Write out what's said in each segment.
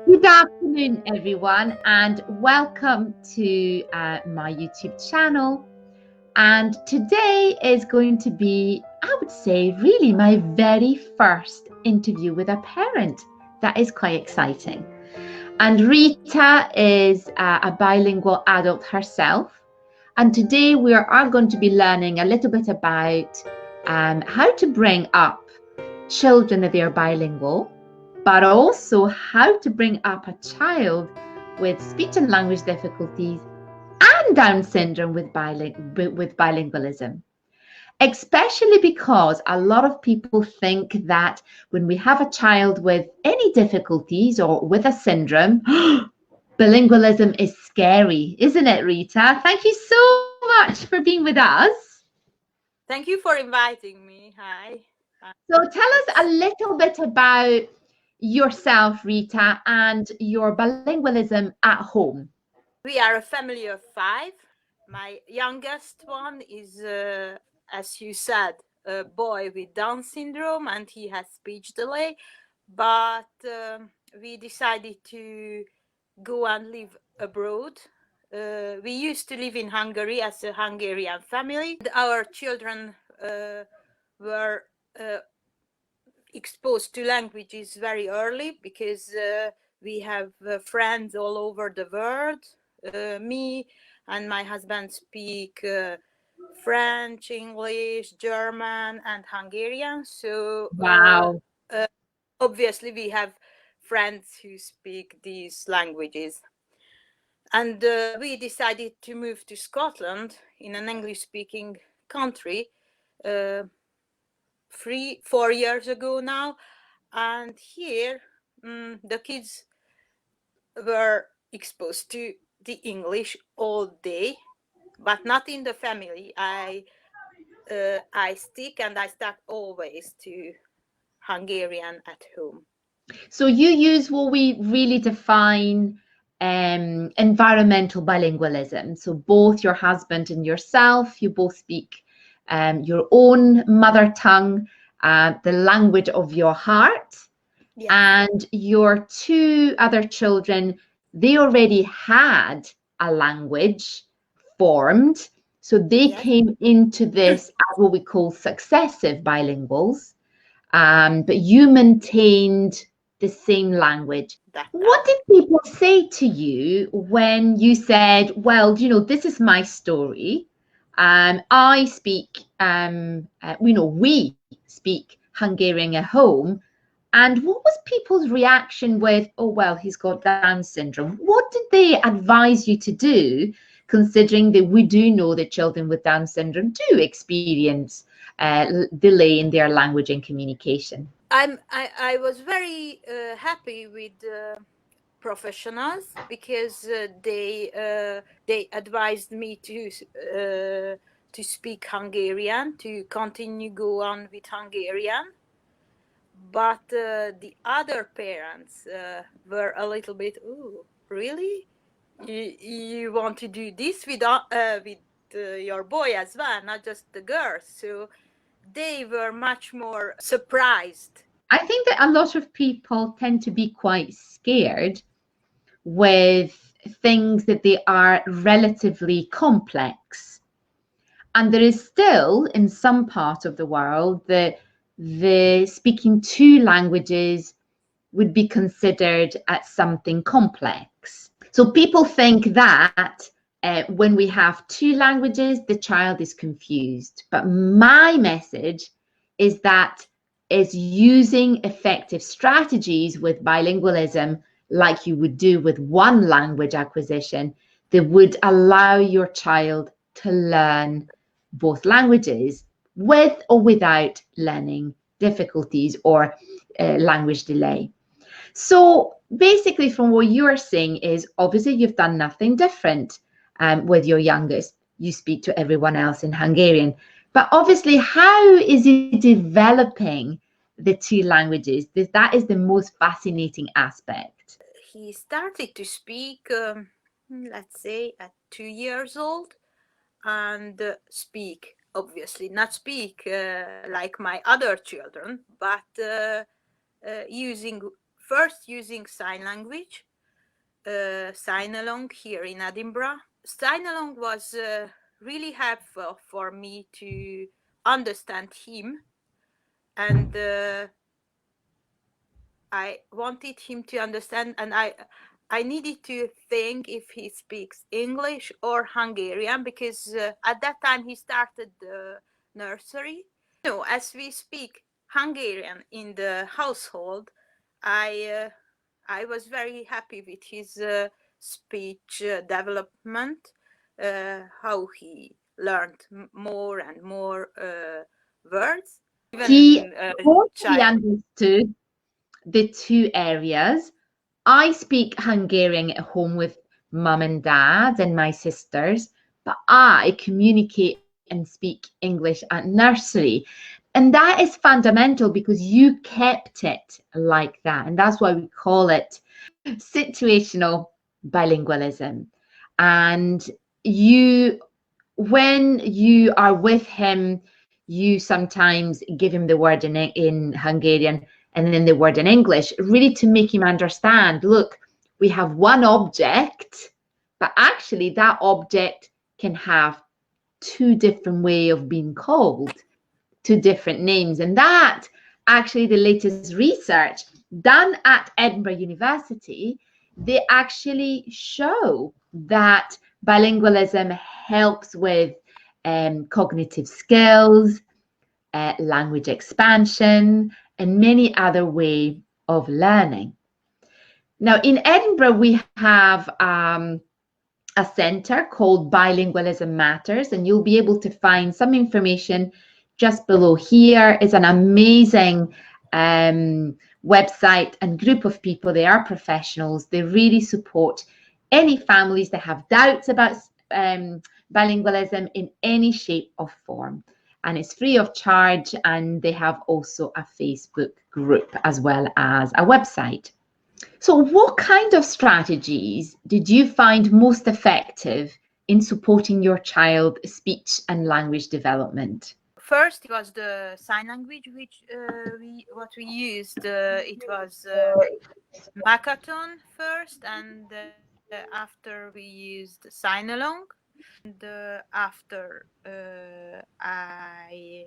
Good afternoon, everyone, and welcome to my YouTube channel. And today is going to be, I would say, really my very first interview with a parent. That is quite exciting. And Rita is a bilingual adult herself. And today we are going to be learning a little bit about how to bring up children that they are bilingual, but also how to bring up a child with speech and language difficulties and Down syndrome with bilingualism. Especially because a lot of people think that when we have a child with any difficulties or with a syndrome, bilingualism is scary, isn't it, Rita? Thank you so much for being with us. Thank you for inviting me. Hi. So tell us a It's little bit about yourself, Rita, and your bilingualism at home. We are a family of five. My youngest one is, as you said, a boy with Down syndrome, and he has speech delay. But we decided to go and live abroad. We used to live in Hungary as a Hungarian family. Our children were exposed to languages very early because we have friends all over the world. Me and my husband speak French, English, German, and Hungarian. So Wow. obviously we have friends who speak these languages. And we decided to move to Scotland in an English-speaking country 4 years ago now. And here the kids were exposed to the English all day, but not in the family. I stick and I stuck always to Hungarian at home. So you use what we really define environmental bilingualism. So both your husband and yourself, you both speak your own mother tongue, the language of your heart, Yes. and your two other children, they already had a language formed. So they Yes. came into this as what we call successive bilinguals, but you maintained the same language. That What time. did people say to you when you said, well, this is my story? I speak, we speak Hungarian at home. And what was people's reaction with, oh, well, he's got Down syndrome? What did they advise you to do, considering that we do know that children with Down syndrome do experience delay in their language and communication? I was very happy with professionals because they advised me to speak Hungarian, to continue go on with Hungarian. But the other parents were a little bit, oh, really? You want to do this with your boy as well, not just the girls? So they were much more surprised. I think that a lot of people tend to be quite scared with things that they are relatively complex. And there is still, in some part of the world, that the speaking two languages would be considered as something complex. So people think that when we have two languages, the child is confused. But my message is that is using effective strategies with bilingualism, like you would do with one language acquisition, that would allow your child to learn both languages with or without learning difficulties or language delay. So basically, from what you're saying is obviously you've done nothing different with your youngest. You speak to everyone else in Hungarian. But obviously, how is he developing the two languages? That is the most fascinating aspect. He started to speak, let's say, at 2 years old, and speak, obviously, not speak like my other children, but using first using sign language, sign along here in Edinburgh. Sign along was really helpful for me to understand him, and I wanted him to understand, and I needed to think if he speaks English or Hungarian, because at that time he started the nursery. As we speak Hungarian in the household, I was very happy with his speech development, how he learned more and more words. He Even totally understood the two areas. I speak Hungarian at home with mum and dad and my sisters, but I communicate and speak English at nursery. And that is fundamental because you kept it like that. And that's why we call it situational bilingualism. And when you are with him, you sometimes give him the word in Hungarian and then the word in English, really to make him understand, look, we have one object, but actually that object can have two different ways of being called, two different names. And that actually the latest research done at Edinburgh University, they actually show that bilingualism helps with cognitive skills, language expansion, and many other ways of learning. Now, in Edinburgh, we have a centre called Bilingualism Matters, and you'll be able to find some information just below here. It's an amazing website and group of people. They are professionals. They really support any families that have doubts about bilingualism in any shape or form. And it's free of charge, and they have also a Facebook group as well as a website. So what kind of strategies did you find most effective in supporting your child's speech and language development? First, it was the sign language, which we used. It was Makaton first, and after we used sign along, and after I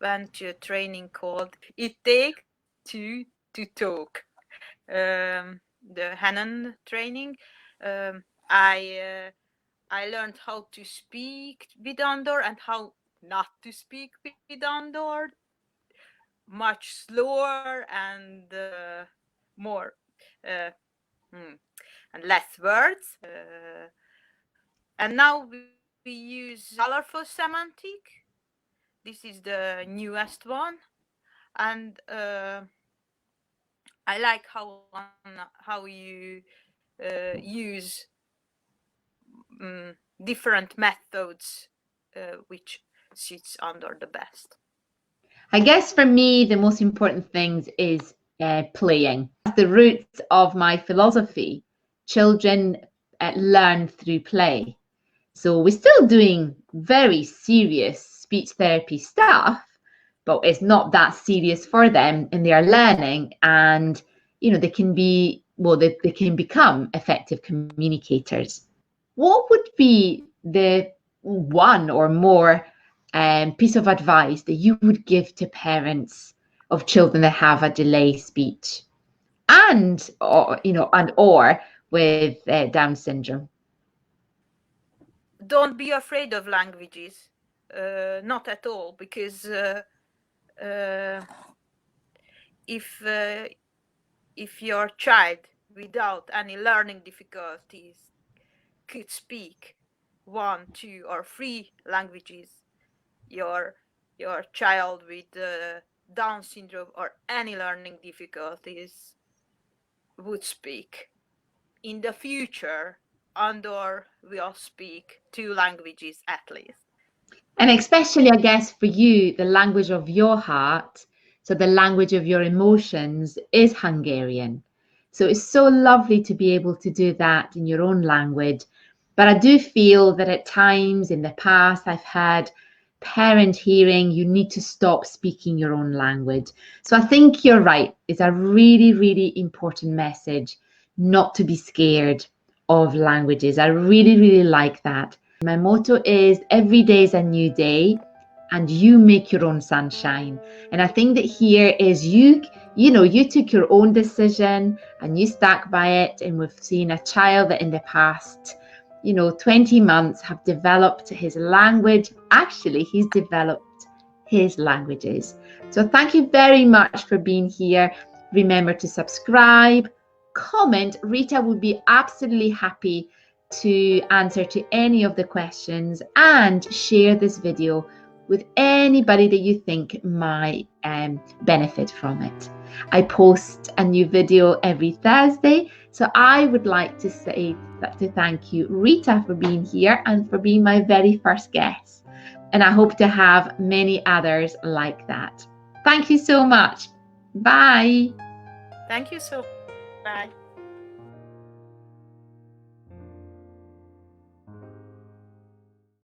went to a training called "It Takes Two to Talk," the Hannon training. I learned how to speak with Andor and how not to speak with Andor, much slower and more and less words. And now we use colorful semantic. This is the newest one, and I like how you use different methods which sits under the best. I guess for me, the most important things is playing. That's the roots of my philosophy. Children learn through play. So we're still doing very serious speech therapy stuff, but it's not that serious for them, and they are learning, and they can they can become effective communicators. What would be the one or more piece of advice that you would give to parents of children that have a delay speech or with Down syndrome? Don't be afraid of languages, not at all, because if your child without any learning difficulties could speak 1, 2, or 3 languages, your child with Down syndrome or any learning difficulties would speak. In the future, Andor will speak 2 languages at least. And especially, I guess, for you, the language of your heart, so the language of your emotions, is Hungarian. So it's so lovely to be able to do that in your own language. But I do feel that at times in the past, I've had parent hearing, you need to stop speaking your own language. So I think you're right. It's a really, really important message not to be scared of languages. I really, really like that. My motto is every day is a new day and you make your own sunshine. And I think that here is you took your own decision and you stuck by it. And we've seen a child that in the past 20 months have developed his language. Actually, he's developed his languages. So thank you very much for being here. Remember to subscribe, comment. Rita would be absolutely happy to answer to any of the questions, and share this video with anybody that you think might benefit from it. I post a new video every Thursday, so I would like to thank you, Rita, for being here and for being my very first guest. And I hope to have many others like that. Thank you so much. Bye. Thank you so much. Bye.